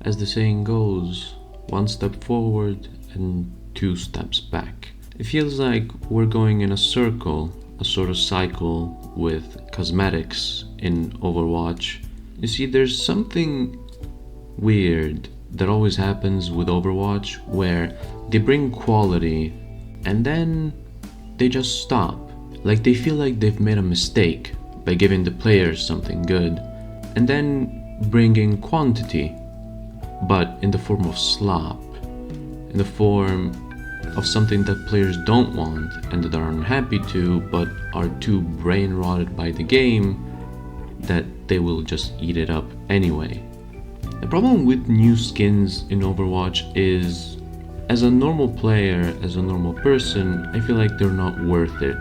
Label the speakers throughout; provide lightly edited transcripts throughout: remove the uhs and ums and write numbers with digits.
Speaker 1: as the saying goes, one step forward and two steps back. It feels like we're going in a circle, a sort of cycle with cosmetics in Overwatch. You see, there's something weird that always happens with Overwatch where they bring quality and then they just stop. Like they feel like they've made a mistake by giving the players something good and then bringing quantity, but in the form of slop, in the form of something that players don't want and that are unhappy to, but are too brain rotted by the game that they will just eat it up anyway. The problem with new skins in Overwatch is, as a normal player, as a normal person, I feel like they're not worth it.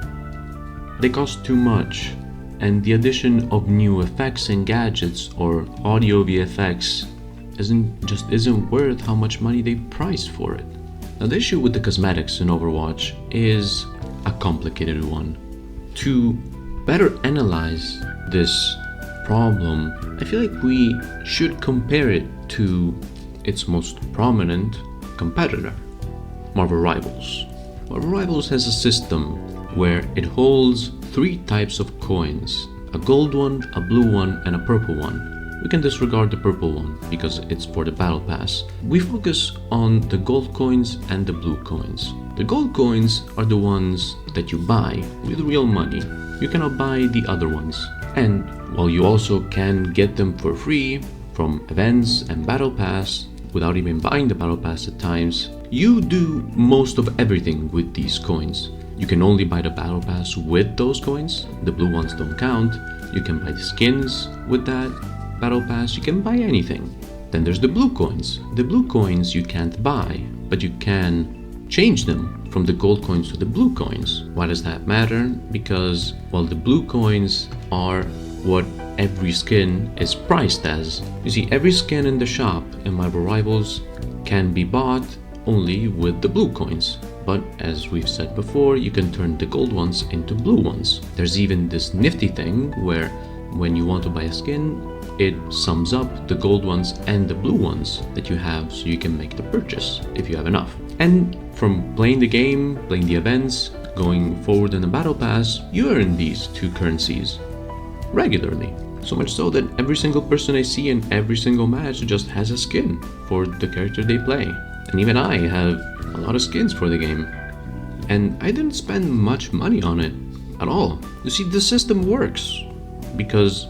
Speaker 1: They cost too much, and the addition of new effects and gadgets or audio VFX isn't worth how much money they price for it. Now, the issue with the cosmetics in Overwatch is a complicated one. To better analyze this problem, I feel like we should compare it to its most prominent competitor, Marvel Rivals. Marvel Rivals has a system where it holds three types of coins: a gold one, a blue one, and a purple one. We can disregard the purple one because it's for the battle pass. We focus on the gold coins and the blue coins. The gold coins are the ones that you buy with real money. You cannot buy the other ones. And while you also can get them for free from events and battle pass without even buying the battle pass at times, you do most of everything with these coins. You can only buy the battle pass with those coins. The blue ones don't count. You can buy the skins with that battle pass. You can buy anything. Then there's the blue coins. The blue coins you can't buy, but you can change them from the gold coins to the blue coins. Why does that matter? Because, well, the blue coins are what every skin is priced as. You see, every skin in the shop in Marvel Rivals can be bought only with the blue coins. But as we've said before, you can turn the gold ones into blue ones. There's even this nifty thing where when you want to buy a skin, it sums up the gold ones and the blue ones that you have, so you can make the purchase if you have enough. And from playing the game, playing the events, going forward in the battle pass, you earn these two currencies regularly. So much so that every single person I see in every single match just has a skin for the character they play. And even I have a lot of skins for the game. And I didn't spend much money on it at all. You see, the system works because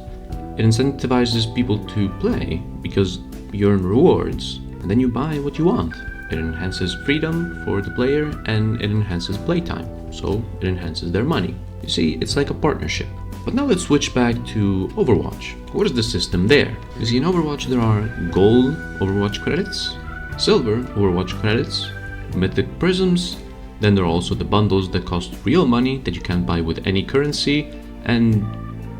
Speaker 1: it incentivizes people to play, because you earn rewards and then you buy what you want. It enhances freedom for the player and it enhances playtime, so it enhances their money. You see, it's like a partnership. But now let's switch back to Overwatch. What is the system there? You see, in Overwatch there are gold Overwatch credits, silver Overwatch credits, mythic prisms, then there are also the bundles that cost real money that you can't buy with any currency, and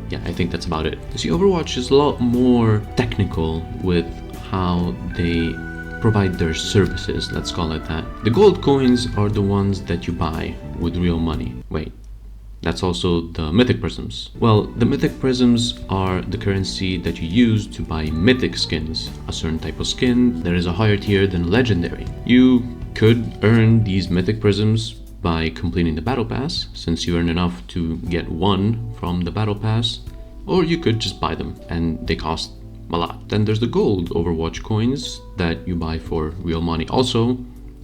Speaker 1: yeah, I think that's about it. You see, Overwatch is a lot more technical with how they provide their services, let's call it that. The gold coins are the ones that you buy with real money. Wait, that's also the mythic prisms. Well, the mythic prisms are the currency that you use to buy mythic skins, a certain type of skin that is a higher tier than legendary. You could earn these mythic prisms by completing the battle pass, since you earn enough to get one from the battle pass, or you could just buy them and they cost a lot. Then there's the gold Overwatch coins that you buy for real money also,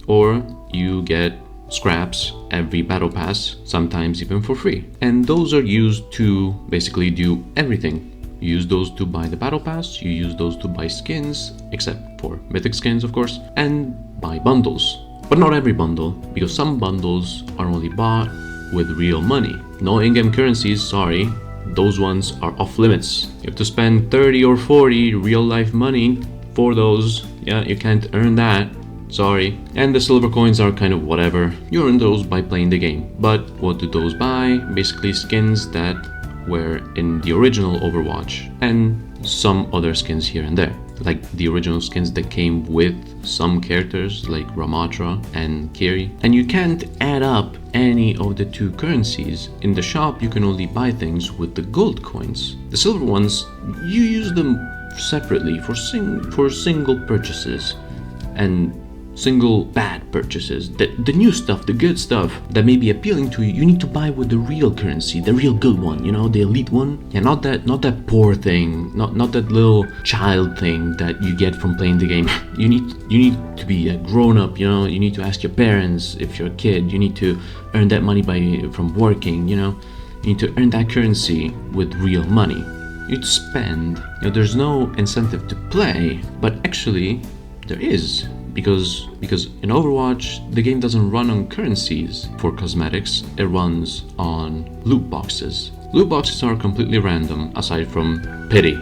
Speaker 1: or you get scraps every battle pass, sometimes even for free. And those are used to basically do everything. You use those to buy the battle pass, you use those to buy skins, except for mythic skins of course, and buy bundles. But not every bundle, because some bundles are only bought with real money. No in-game currencies, sorry, those ones are off limits. You have to spend 30 or 40 real life money for those. Yeah, you can't earn that, sorry. And the silver coins are kind of whatever. You earn those by playing the game. But what do those buy? Basically skins that were in the original Overwatch, and some other skins here and there, like the original skins that came with some characters like Ramatra and Kiri. And you can't add up any of the two currencies. In the shop you can only buy things with the gold coins. The silver ones, you use them separately for single purchases and single bad purchases. The new stuff, the good stuff that may be appealing to you, you need to buy with the real currency, the real good one, you know, the elite one. Yeah, not that poor thing, not that little child thing that you get from playing the game. You need to be a grown up, you know. You need to ask your parents if you're a kid. You need to earn that money from working, you know. You need to earn that currency with real money. You need to spend. You know, there's no incentive to play, but actually there is. Because in Overwatch, the game doesn't run on currencies for cosmetics, it runs on loot boxes. Loot boxes are completely random, aside from pity.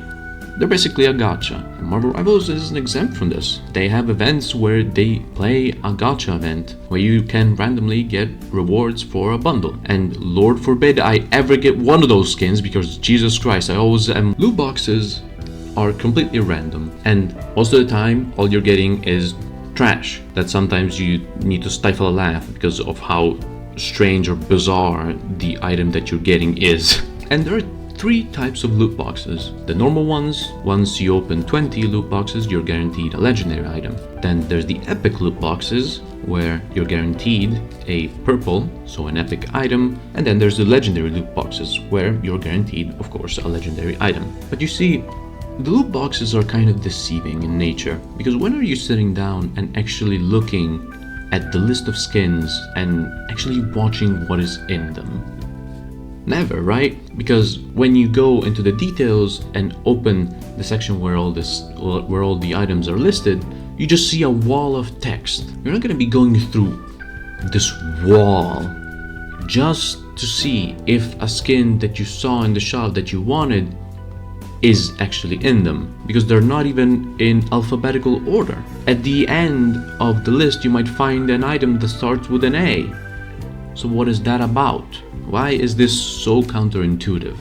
Speaker 1: They're basically a gacha. And Marvel Rivals isn't exempt from this. They have events where they play a gacha event, where you can randomly get rewards for a bundle. And Lord forbid I ever get one of those skins, because Jesus Christ, I always am. Loot boxes are completely random, and most of the time all you're getting is trash that sometimes you need to stifle a laugh because of how strange or bizarre the item that you're getting is. And there are 3 types of loot boxes. The normal ones, once you open 20 loot boxes, you're guaranteed a legendary item. Then there's the epic loot boxes, where you're guaranteed a purple, so an epic item. And then there's the legendary loot boxes, where you're guaranteed, of course, a legendary item. But you see, the loot boxes are kind of deceiving in nature, because when are you sitting down and actually looking at the list of skins and actually watching what is in them? Never, right? Because when you go into the details and open the section where all the items are listed, you just see a wall of text. You're not going to be going through this wall just to see if a skin that you saw in the shop that you wanted is actually in them, because they're not even in alphabetical order. At the end of the list, you might find an item that starts with an A. So what is that about? Why is this so counterintuitive?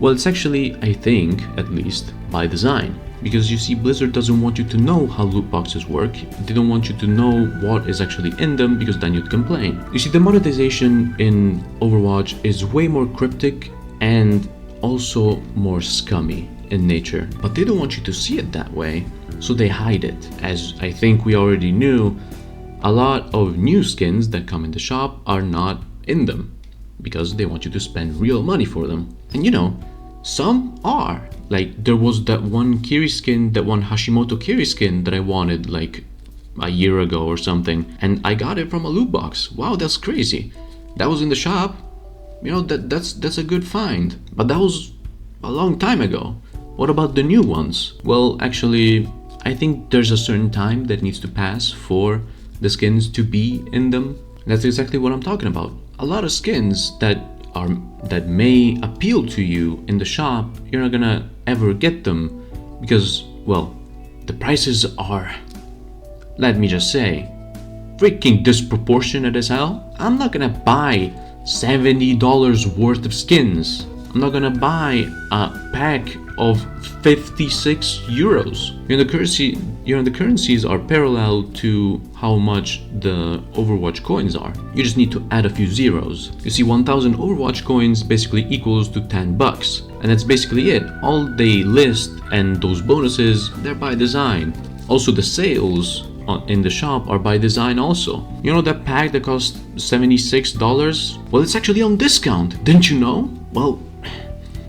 Speaker 1: Well, it's actually, I think, at least, by design. Because you see, Blizzard doesn't want you to know how loot boxes work. They don't want you to know what is actually in them, because then you'd complain. You see, the monetization in Overwatch is way more cryptic and also more scummy in nature, but they don't want you to see it that way, so they hide it. As I think we already knew, a lot of new skins that come in the shop are not in them because they want you to spend real money for them. And you know, some are. Like, there was that one Kiri skin, that one Hashimoto Kiri skin that I wanted like a year ago or something, and I got it from a loot box. Wow, that's crazy. That was in the shop. You know, that's a good find, but that was a long time ago. What about the new ones? Well, actually, I think there's a certain time that needs to pass for the skins to be in them. That's exactly what I'm talking about. A lot of skins that may appeal to you in the shop, you're not gonna ever get them because, well, the prices are, let me just say, freaking disproportionate as hell. I'm not gonna buy $70 worth of skins. I'm not gonna buy a pack of 56 euros. The currencies are parallel to how much the Overwatch coins are. You just need to add a few zeros. You see, 1000 Overwatch coins basically equals to $10, and that's basically it. All they list and those bonuses, they're by design. Also, the sales in the shop are by design also. You know that pack that cost $76? Well, it's actually on discount. Didn't you know? Well,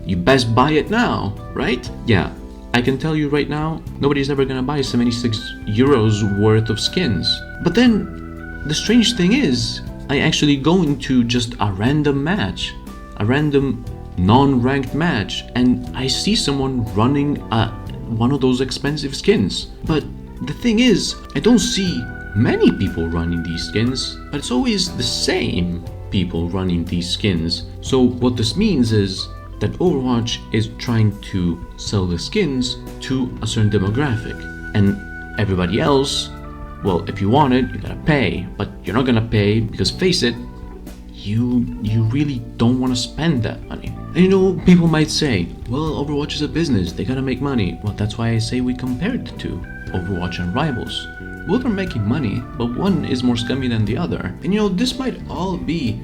Speaker 1: you best buy it now, right? Yeah, I can tell you right now, nobody's ever gonna buy 76 euros worth of skins. But then, the strange thing is, I actually go into just a random match, a random non-ranked match, and I see someone running one of those expensive skins. But the thing is, I don't see many people running these skins, but it's always the same people running these skins. So what this means is that Overwatch is trying to sell the skins to a certain demographic, and everybody else, well, if you want it, you gotta pay, but you're not gonna pay because, face it, you really don't want to spend that money. And you know, people might say, well, Overwatch is a business, they gotta make money. Well, that's why I say we compared the two, Overwatch and Rivals. Both are making money, but one is more scummy than the other. And you know, this might all be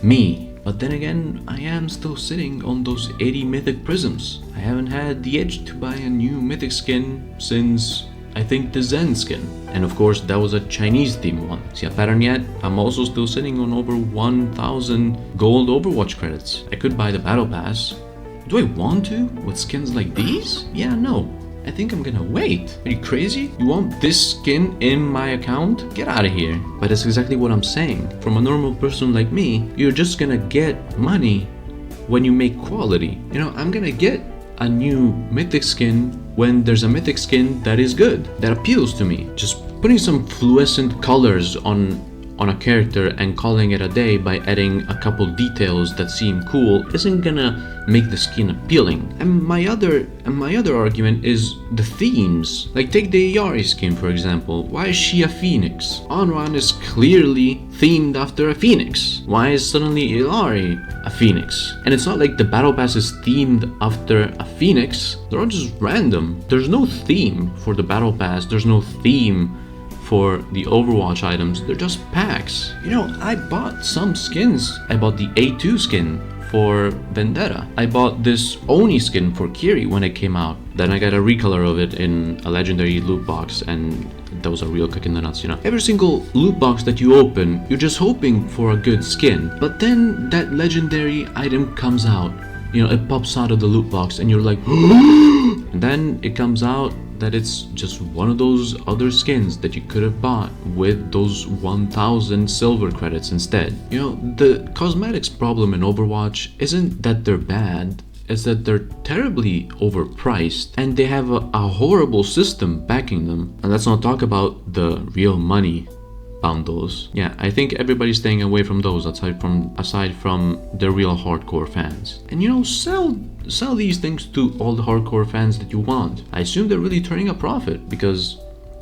Speaker 1: me But then again, I am still sitting on those 80 mythic prisms. I haven't had the edge to buy a new mythic skin since I think the Zen skin. And of course that was a Chinese theme one. See a pattern yet? I'm also still sitting on over 1,000 gold Overwatch credits. I could buy the battle pass. Do I want to? With skins like these? Yeah, no. I think I'm gonna wait. Are you crazy? You want this skin in my account? Get out of here. But that's exactly what I'm saying. From a normal person like me, you're just gonna get money when you make quality. You know, I'm gonna get a new mythic skin when there's a mythic skin that is good, that appeals to me. Just putting some fluorescent colors on a character and calling it a day by adding a couple details that seem cool isn't gonna make the skin appealing. And my other argument is the themes. Like take the Yari skin for example. Why is she a phoenix? Onran is clearly themed after a phoenix. Why is suddenly Ilari a phoenix? And it's not like the battle pass is themed after a phoenix. They're all just random. There's no theme for the battle pass. There's no theme for the Overwatch items. They're just packs. You know, I bought some skins. I bought the A2 skin for Vendetta. I bought this Oni skin for Kiri when it came out. Then I got a recolor of it in a legendary loot box, and that was a real kick in the nuts, you know. Every single loot box that you open, you're just hoping for a good skin. But then that legendary item comes out. You know, it pops out of the loot box and you're like, and then it comes out that it's just one of those other skins that you could have bought with those 1,000 silver credits instead. You know, the cosmetics problem in Overwatch isn't that they're bad, it's that they're terribly overpriced and they have a horrible system backing them. And let's not talk about the real money bundles. Yeah, I think everybody's staying away from those aside from the real hardcore fans. And you know, sell these things to all the hardcore fans that you want. I assume they're really turning a profit because,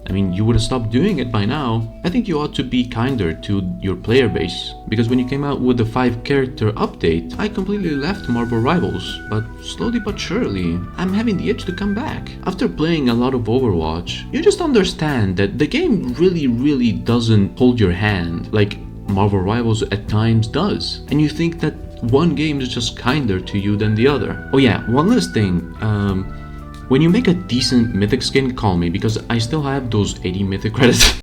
Speaker 1: I mean, you would have stopped doing it by now. I think you ought to be kinder to your player base, because when you came out with the 5-character update, I completely left Marvel Rivals, but slowly but surely, I'm having the itch to come back. After playing a lot of Overwatch, you just understand that the game really doesn't hold your hand like Marvel Rivals at times does. And you think that one game is just kinder to you than the other. Oh yeah, one last thing. When you make a decent mythic skin, call me, because I still have those 80 mythic credits.